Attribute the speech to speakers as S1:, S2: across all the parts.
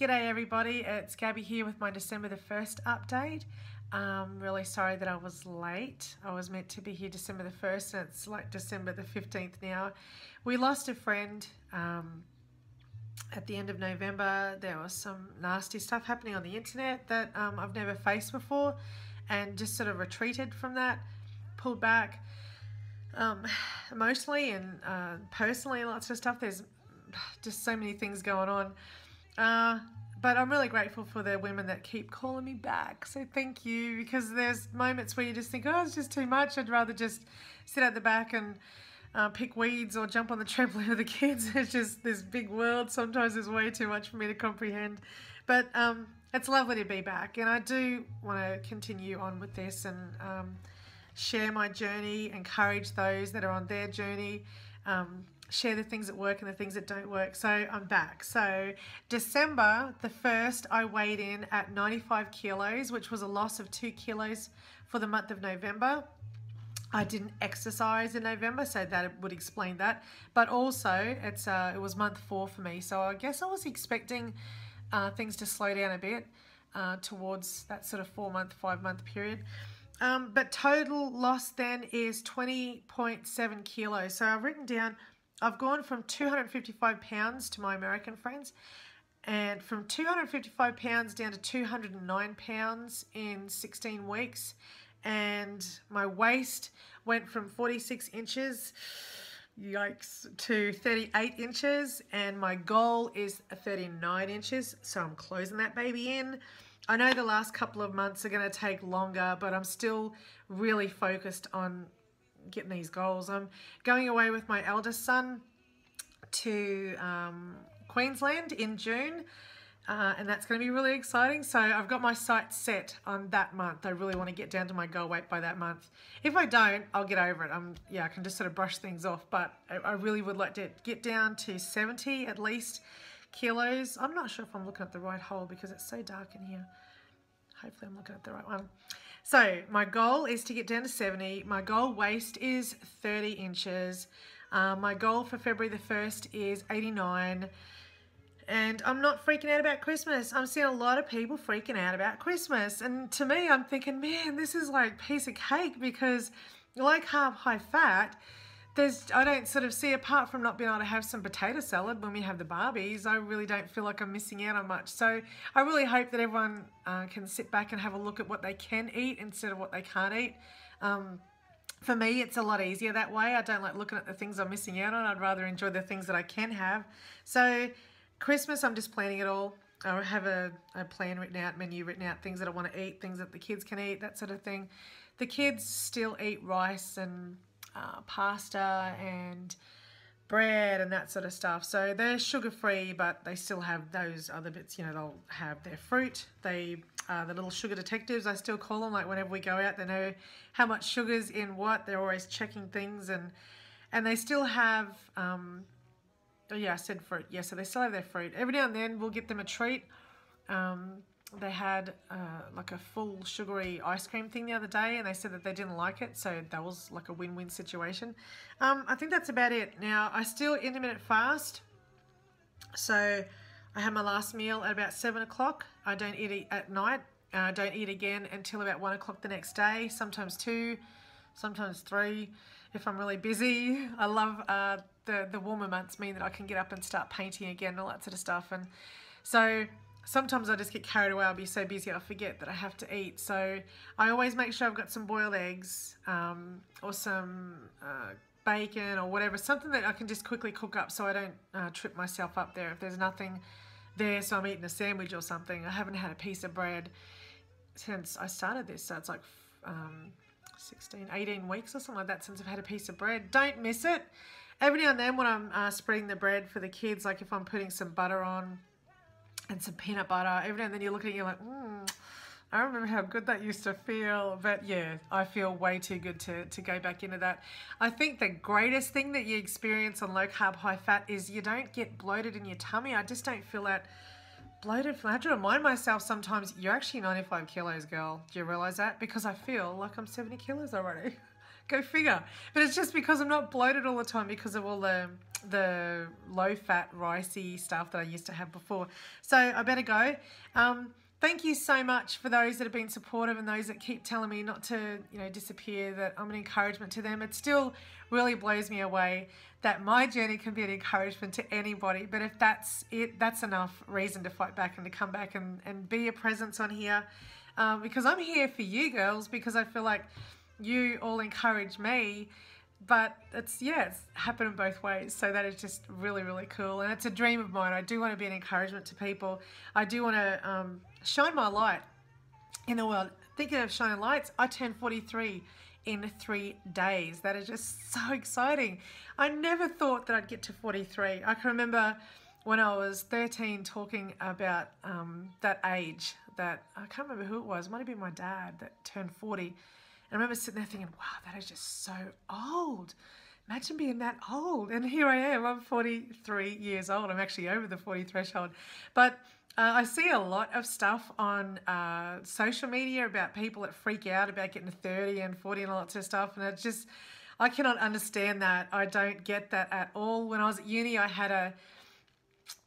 S1: G'day everybody, it's Gabby here with my December the 1st update. Really sorry that I was late. I was meant to be here December the 1st and it's like December the 15th now. We lost a friend at the end of November. There was some nasty stuff happening on the internet that I've never faced before, and just sort of retreated from that, pulled back emotionally and personally, lots of stuff. There's just so many things going on. But I'm really grateful for the women that keep calling me back. So thank you, because there's moments where you just think, oh, it's just too much. I'd rather just sit at the back and pick weeds or jump on the trampoline with the kids. It's just this big world. Sometimes it's way too much for me to comprehend. But it's lovely to be back. And I do want to continue on with this and share my journey, encourage those that are on their journey, share the things that work and the things that don't work. So I'm back. So December the 1st, I weighed in at 95 kilos, which was a loss of 2 kilos for the month of November. I didn't exercise in November, so that would explain that. But also, it was month 4 for me. So I guess I was expecting things to slow down a bit towards that sort of 4-month, 5-month period. But total loss then is 20.7 kilos. So I've written down, I've gone from 255 pounds to my American friends, and from 255 pounds down to 209 pounds in 16 weeks. And my waist went from 46 inches, yikes, to 38 inches. And my goal is 39 inches. So I'm closing that baby in. I know the last couple of months are going to take longer, but I'm still really focused on getting these goals. I'm going away with my eldest son to Queensland in June, and that's going to be really exciting. So I've got my sights set on that month. I really want to get down to my goal weight by that month. If I don't, I'll get over it. I can just sort of brush things off, but I really would like to get down to 70 at least kilos. I'm not sure if I'm looking at the right hole because it's so dark in here. Hopefully I'm looking at the right one. So my goal is to get down to 70. My goal waist is 30 inches. My goal for February the 1st is 89. And I'm not freaking out about Christmas. I'm seeing a lot of people freaking out about Christmas. And to me, I'm thinking, man, this is like a piece of cake, because low carb, high fat, I don't sort of see, apart from not being able to have some potato salad when we have the Barbies, I really don't feel like I'm missing out on much. So I really hope that everyone can sit back and have a look at what they can eat instead of what they can't eat. For me, it's a lot easier that way. I don't like looking at the things I'm missing out on. I'd rather enjoy the things that I can have. So Christmas, I'm just planning it all. I have a plan written out, menu written out, things that I want to eat, things that the kids can eat, that sort of thing. The kids still eat rice and pasta and bread and that sort of stuff. So they're sugar-free, but they still have those other bits. You know, they'll have their fruit. The little sugar detectives, I still call them. Like whenever we go out, they know how much sugar's in what. They're always checking things, and they still have oh yeah, I said fruit. Yeah, so they still have their fruit. Every now and then we'll get them a treat. They had like a full sugary ice cream thing the other day, and they said that they didn't like it, so that was like a win-win situation. I think that's about it. Now, I still intermittent fast, so I had my last meal at about 7 o'clock. I don't eat at night. I don't eat again until about 1 o'clock the next day, sometimes 2, sometimes 3 if I'm really busy. I love the warmer months mean that I can get up and start painting again and all that sort of stuff. And so sometimes I just get carried away. I'll be so busy I forget that I have to eat. So I always make sure I've got some boiled eggs or some bacon or whatever, something that I can just quickly cook up so I don't trip myself up there if there's nothing there. So I'm eating a sandwich or something. I haven't had a piece of bread since I started this, so it's like 18 weeks or something like that since I've had a piece of bread. Don't miss it. Every now and then when I'm spreading the bread for the kids, like if I'm putting some butter on and some peanut butter, every now and then you look at it, you're like, I remember how good that used to feel. But yeah, I feel way too good to go back into that. I think the greatest thing that you experience on low carb, high fat is you don't get bloated in your tummy. I just don't feel that bloated. I have to remind myself sometimes, you're actually 95 kilos, girl. Do you realize that? Because I feel like I'm 70 kilos already. Go figure. But it's just because I'm not bloated all the time because of all the low-fat, ricey stuff that I used to have before. So I better go. Thank you so much for those that have been supportive and those that keep telling me not to, disappear, that I'm an encouragement to them. It still really blows me away that my journey can be an encouragement to anybody. But if that's it, that's enough reason to fight back and to come back and be a presence on here. Because I'm here for you girls, because I feel like you all encourage me. But it's happening both ways. So that is just really, really cool. And it's a dream of mine. I do want to be an encouragement to people. I do want to shine my light in the world. Thinking of shining lights, I turned 43 in 3 days. That is just so exciting. I never thought that I'd get to 43. I can remember when I was 13 talking about that age, that I can't remember who it was. It might have been my dad that turned 40. I remember sitting there thinking, wow, that is just so old. Imagine being that old. And here I am, I'm 43 years old. I'm actually over the 40 threshold. But I see a lot of stuff on social media about people that freak out about getting to 30 and 40 and all that sort of stuff. And it's just, I cannot understand that. I don't get that at all. When I was at uni, I had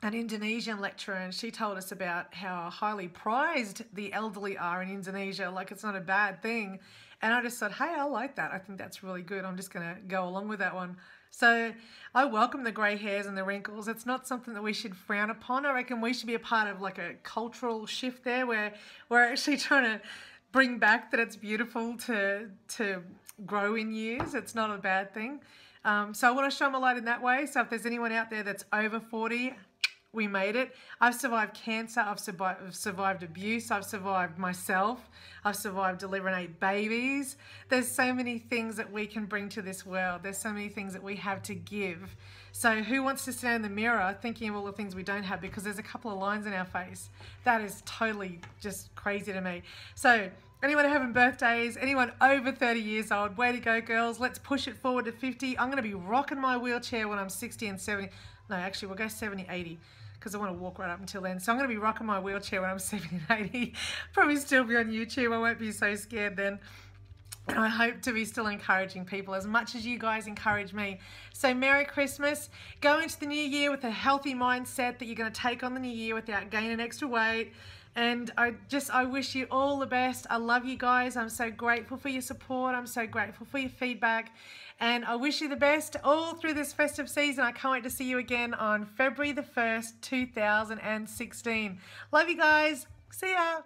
S1: an Indonesian lecturer, and she told us about how highly prized the elderly are in Indonesia. Like, it's not a bad thing. And I just thought, hey, I like that. I think that's really good. I'm just going to go along with that one. So I welcome the grey hairs and the wrinkles. It's not something that we should frown upon. I reckon we should be a part of like a cultural shift there, where we're actually trying to bring back that it's beautiful to grow in years. It's not a bad thing. So I want to shine my light in that way. So if there's anyone out there that's over 40, we made it. I've survived cancer. I've survived abuse. I've survived myself. I've survived delivering 8 babies. There's so many things that we can bring to this world. There's so many things that we have to give. So who wants to stand in the mirror thinking of all the things we don't have because there's a couple of lines in our face? That is totally just crazy to me. So anyone having birthdays, anyone over 30 years old, way to go, girls. Let's push it forward to 50. I'm going to be rocking my wheelchair when I'm 60 and 70. No, actually, we'll go 70, 80. Because I want to walk right up until then. So I'm going to be rocking my wheelchair when I'm 70 and 80. Probably still be on YouTube. I won't be so scared then. And I hope to be still encouraging people as much as you guys encourage me. So Merry Christmas. Go into the new year with a healthy mindset that you're going to take on the new year without gaining extra weight. And I wish you all the best. I love you guys. I'm so grateful for your support. I'm so grateful for your feedback. And I wish you the best all through this festive season. I can't wait to see you again on February the 1st, 2016. Love you guys. See ya.